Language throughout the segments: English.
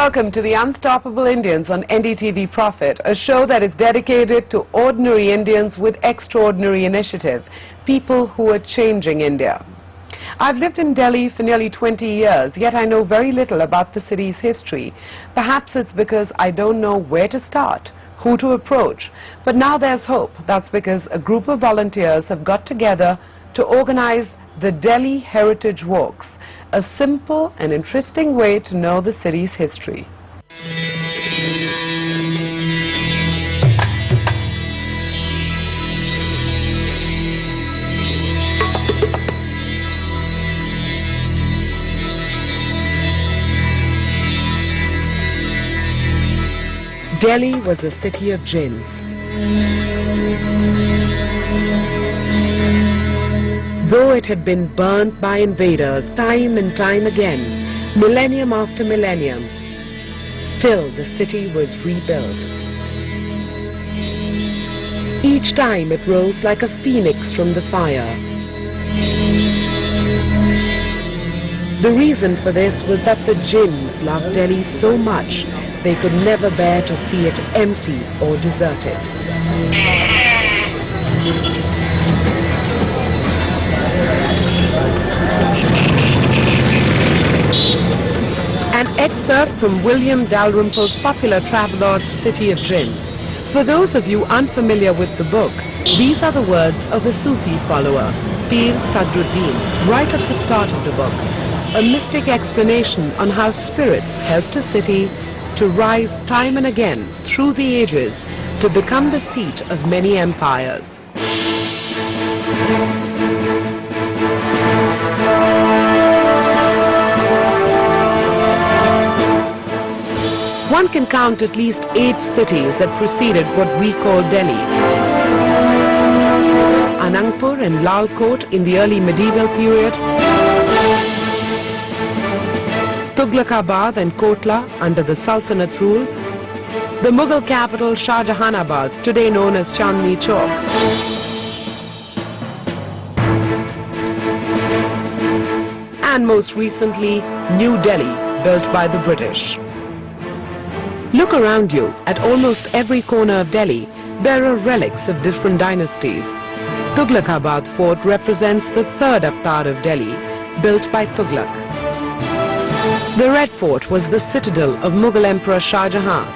Welcome to the Unstoppable Indians on NDTV Profit, a show that is dedicated to ordinary Indians with extraordinary initiative, people who are changing India. I've lived in Delhi for nearly 20 years, yet I know very little about the city's history. Perhaps it's because I don't know where to start, who to approach. But now there's hope. That's because a group of volunteers have got together to organize the Delhi Heritage Walks, a simple and interesting way to know the city's history. Delhi was a city of jinns. Though it had been burnt by invaders time and time again, millennium after millennium, still the city was rebuilt. Each time it rose like a phoenix from the fire. The reason for this was that the jinns loved Delhi so much they could never bear to see it empty or deserted. An excerpt from William Dalrymple's popular travelogue, City of Jinns. For those of you unfamiliar with the book, these are the words of a Sufi follower, Pir Sadruddin, right at the start of the book. A mystic explanation on how spirits helped a city to rise time and again through the ages to become the seat of many empires. One can count at least 8 cities that preceded what we call Delhi. Anandpur and Lal Kot in the early medieval period, Tughlaqabad and Kotla under the Sultanate rule, the Mughal capital Shahjahanabad, today known as Chandni Chowk, and most recently New Delhi, built by the British. Look around you. At almost every corner of Delhi, there are relics of different dynasties. Tughlaqabad Fort represents the third avatar of Delhi, built by Tughlaq. The Red Fort was the citadel of Mughal Emperor Shah Jahan.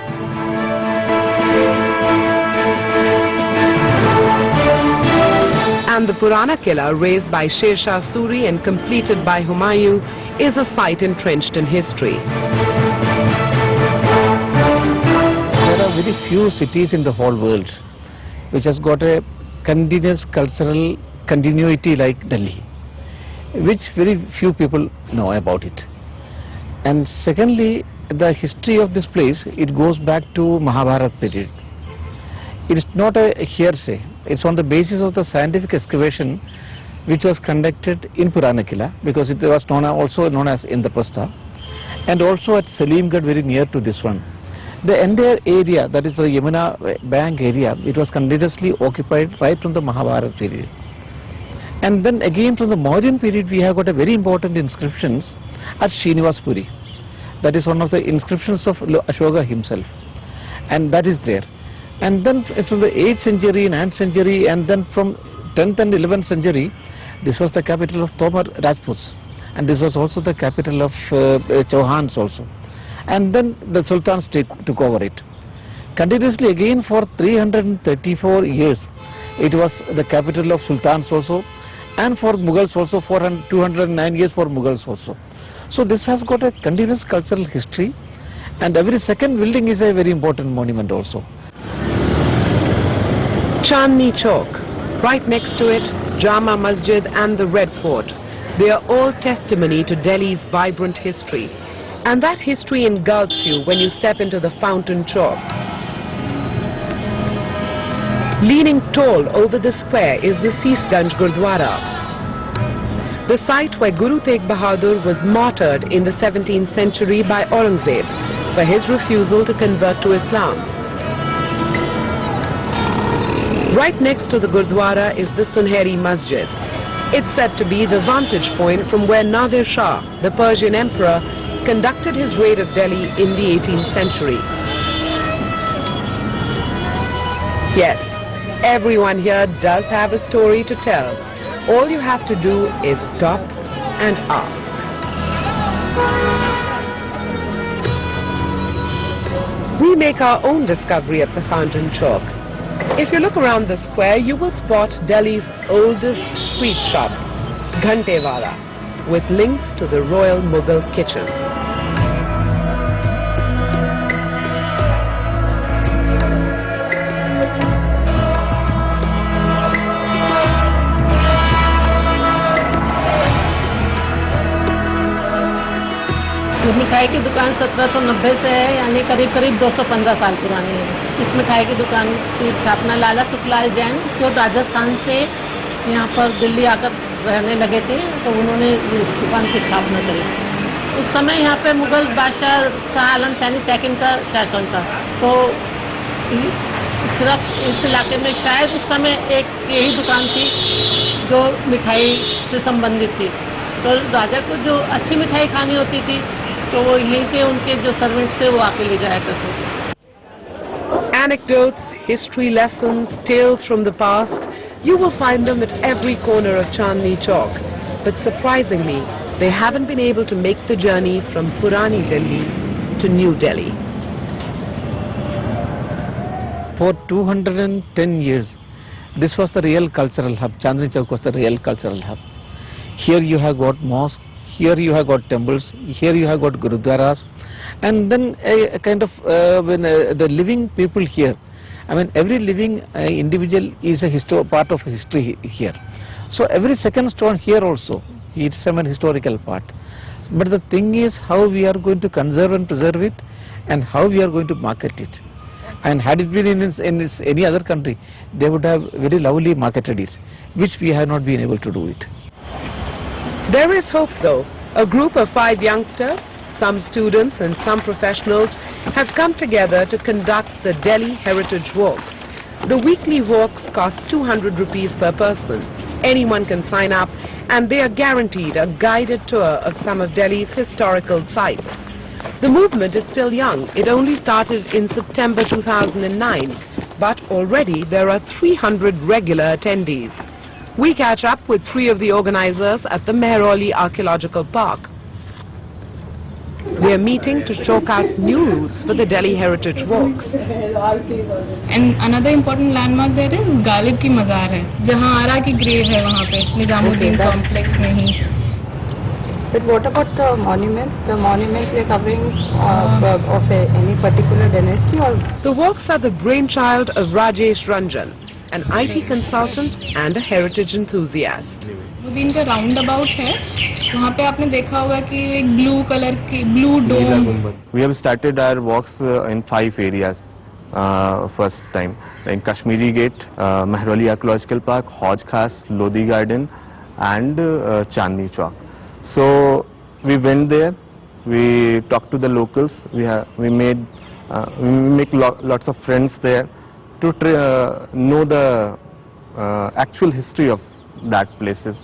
And the Purana Killa, raised by Sher Shah Suri and completed by Humayun, is a site entrenched in history. There are very few cities in the whole world which has got a continuous cultural continuity like Delhi, which very few people know about it. And secondly, the history of this place, it goes back to Mahabharata period. It is not a hearsay. It's on the basis of the scientific excavation which was conducted in Purana Killa, because it was also known as Indraprastha, and also at Salimgarh, very near to this one. The entire area, that is the Yamuna bank area, it was continuously occupied right from the Mahabharata period. And then again from the Mauryan period, we have got a very important inscriptions at Srinivasapuri. That is one of the inscriptions of Ashoka himself, and that is there. And then from the 8th century, 9th century, and then from 10th and 11th century, this was the capital of Tomar Rajputs, and this was also the capital of Chauhans also. And then the Sultans took over it. Continuously again for 334 years, it was the capital of Sultans also, and for Mughals also, 209 years for Mughals also. So this has got a continuous cultural history, and every second building is a very important monument also. Chandni Chowk, right next to it, Jama Masjid and the Red Fort. They are all testimony to Delhi's vibrant history. And that history engulfs you when you step into the Fountain Chowk. Leaning tall over the square is the Seesganj Gurdwara, the site where Guru Tegh Bahadur was martyred in the 17th century by Aurangzeb for his refusal to convert to Islam. Right next to the Gurdwara is the Sunheri Masjid. It's said to be the vantage point from where Nadir Shah, the Persian emperor, conducted his raid of Delhi in the 18th century. Yes, everyone here does have a story to tell. All you have to do is stop and ask. We make our own discovery at the Fountain Chalk. If you look around the square, you will spot Delhi's oldest sweet shop, Ghante Wala, with links to the Royal Mughal kitchen. मिठाई की दुकान 1790 से है, यानी करीब करीब 215 साल पुरानी है। इस मिठाई की दुकान की स्थापना लाला सुखलाल जैन, जो राजस्थान से यहाँ पर दिल्ली आकर रहने लगे थे, तो उन्होंने इस दुकान की स्थापना करी। उस समय यहाँ पे मुगल बादशाह शाह आलम सैनी सेकंड का शासन था, तो सिर्फ इस इलाके में शायद उस समय एक यही दुकान थी जो मिठाई से संबंधित थी। तो राजा को जो अच्छी मिठाई खानी होती थी, तो वो यहीं से उनके जो सर्वेंट्स थे वो आके ले जाया करते थे। Anecdotes, history lessons, tales from the past, you will find them at every corner of Chandni Chowk. But surprisingly, they haven't been able to make the journey from Purani Delhi to New Delhi. For 210 years, this was the real cultural hub. Chandni Chowk was the real cultural hub. Here you have got mosque, here you have got temples, here you have got gurudwaras, and then a kind of the living people here. I mean, every living individual is a part of history here. So every second stone here also, it's some historical part. But the thing is how we are going to conserve and preserve it, and how we are going to market it. And had it been in any other country, they would have very lovely marketed it, which we have not been able to do it. There is hope though. A group of 5 youngsters, some students and some professionals, have come together to conduct the Delhi Heritage Walks. The weekly walks cost 200 rupees per person. Anyone can sign up, and they are guaranteed a guided tour of some of Delhi's historical sites. The movement is still young. It only started in September 2009, but already there are 300 regular attendees. We catch up with 3 of the organizers at the Mehrauli Archaeological Park. They are meeting to chalk out new routes for the Delhi Heritage Walks. And another important landmark there is Ghalib की मज़ार है, जहाँ आरा की grave है वहाँ पे Nizamuddin complex में ही. But what about the monuments? The monuments we are covering of any particular dynasty, or? The walks are the brainchild of Rajesh Ranjan, an IT consultant and a heritage enthusiast. Nizamuddin का roundabout है, वहाँ पे आपने देखा होगा कि एक blue color की blue dome. We have started our walks in 5 areas. First time in Kashmiri Gate, Mehrauli Archaeological Park, Hauj Khas, Lodi Garden, and Chandni Chowk. So we went there, we talked to the locals, we make lots of friends there to know the actual history of that places.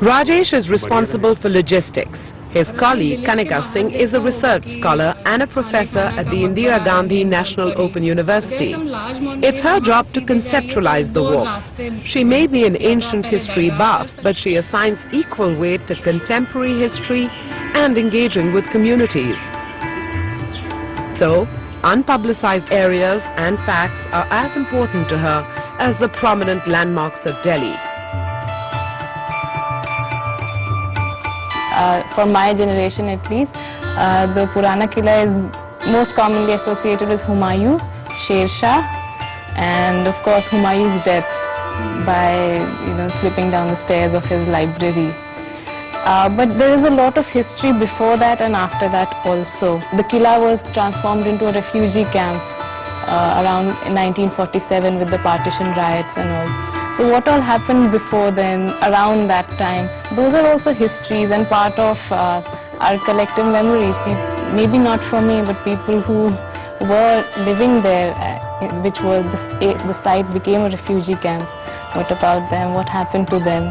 Rajesh is responsible for logistics. His colleague Kanika Singh is a research scholar and a professor at the Indira Gandhi National Open University. It's her job to conceptualize the walk. She may be an ancient history buff, but she assigns equal weight to contemporary history and engaging with communities. So, unpublicized areas and facts are as important to her as the prominent landmarks of Delhi. For my generation at least, the Purana Killa is most commonly associated with Humayun, Sher Shah, and of course Humayun's death by slipping down the stairs of his library. But there is a lot of history before that and after that also. The Killa was transformed into a refugee camp around 1947 with the partition riots and all. So what all happened before then, around that time, those are also histories and part of our collective memories. Maybe not for me, but people who were living there, which was the site became a refugee camp. What about them? What happened to them?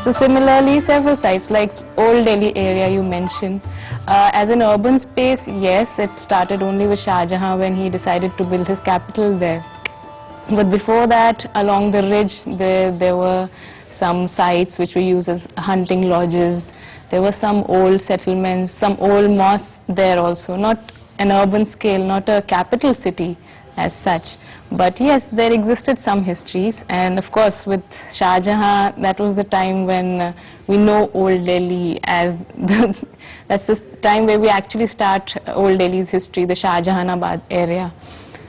So similarly, several sites like Old Delhi area you mentioned. As an urban space, yes, it started only with Shah Jahan when he decided to build his capital there. But before that, along the ridge, there were some sites which were used as hunting lodges. There were some old settlements, some old mosques there also. Not an urban scale, not a capital city as such. But yes, there existed some histories, and of course with Shah Jahan, that was the time when we know Old Delhi as that's the time where we actually start Old Delhi's history, the Shah Jahanabad area.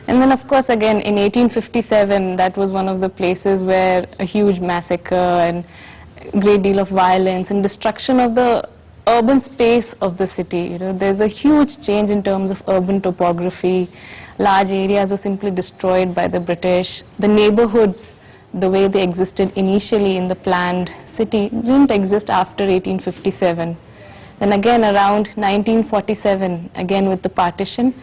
And then of course again in 1857, that was one of the places where a huge massacre and great deal of violence and destruction of the urban space of the city. You know, there's a huge change in terms of urban topography. Large areas were simply destroyed by the British. The neighborhoods, the way they existed initially in the planned city, didn't exist after 1857. Then again around 1947, again with the partition,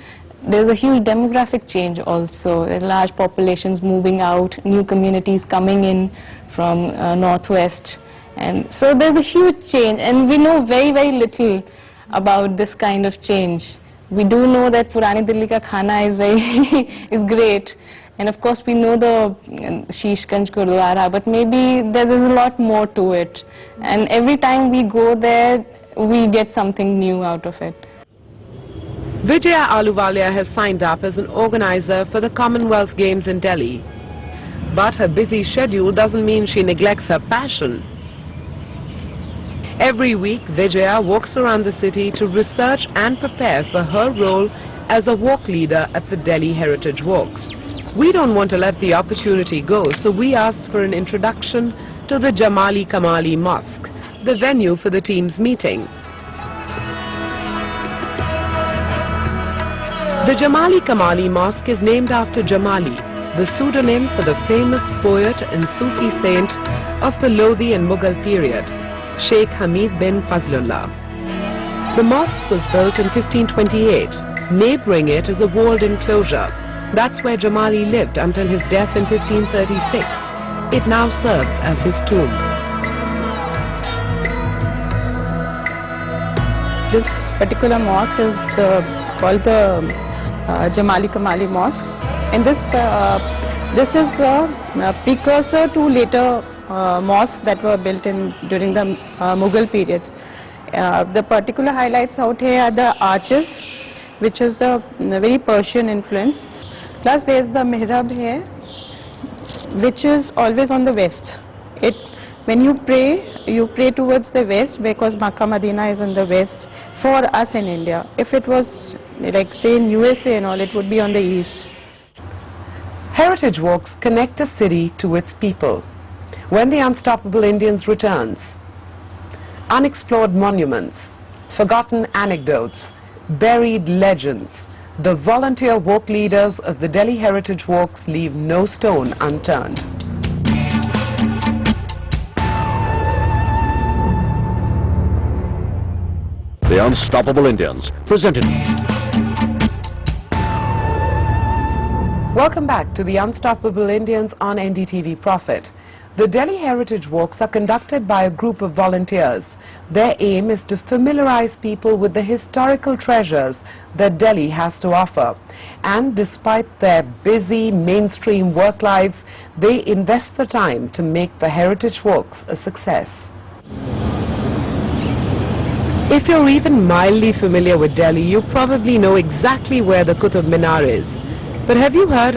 there's a huge demographic change also. There are large populations moving out, new communities coming in from northwest. And so there's a huge change, and we know very, very little about this kind of change. We do know that Purani Delhi ka khana is very is great, and of course we know the Sheeshganj Gurdwara, but maybe there is a lot more to it. And every time we go there, we get something new out of it. Vijaya Ahluwalia has signed up as an organizer for the Commonwealth Games in Delhi. But her busy schedule doesn't mean she neglects her passion. Every week, Vijaya walks around the city to research and prepare for her role as a walk leader at the Delhi Heritage Walks. We don't want to let the opportunity go, so we asked for an introduction to the Jamali Kamali Mosque, the venue for the team's meeting. The Jamali Kamali Mosque is named after Jamali, the pseudonym for the famous poet and Sufi saint of the Lodi and Mughal period, Sheikh Hamid bin Fazlullah. The mosque was built in 1528. Neighbouring it is a walled enclosure. That's where Jamali lived until his death in 1536. It now serves as his tomb. This particular mosque is called the Jamali Kamali Mosque, and this is a precursor to later mosques that were built during the Mughal periods. The particular highlights out here are the arches, which is the very Persian influence. Plus there is the mihrab here, which is always on the west. When you pray towards the west, because Makkah Medina is in the west for us in India. If it was like say in USA and all, it would be on the east. Heritage walks connect a city to its people. When the unstoppable Indians returns, unexplored monuments, forgotten anecdotes, buried legends, the volunteer walk leaders of the Delhi Heritage Walks leave no stone unturned. The Unstoppable Indians, presented. Welcome back to the Unstoppable Indians on NDTV Profit. The Delhi Heritage Walks are conducted by a group of volunteers. Their aim is to familiarize people with the historical treasures that Delhi has to offer. And despite their busy mainstream work lives, they invest the time to make the Heritage Walks a success. If you're even mildly familiar with Delhi, you probably know exactly where the Qutub Minar is. But have you heard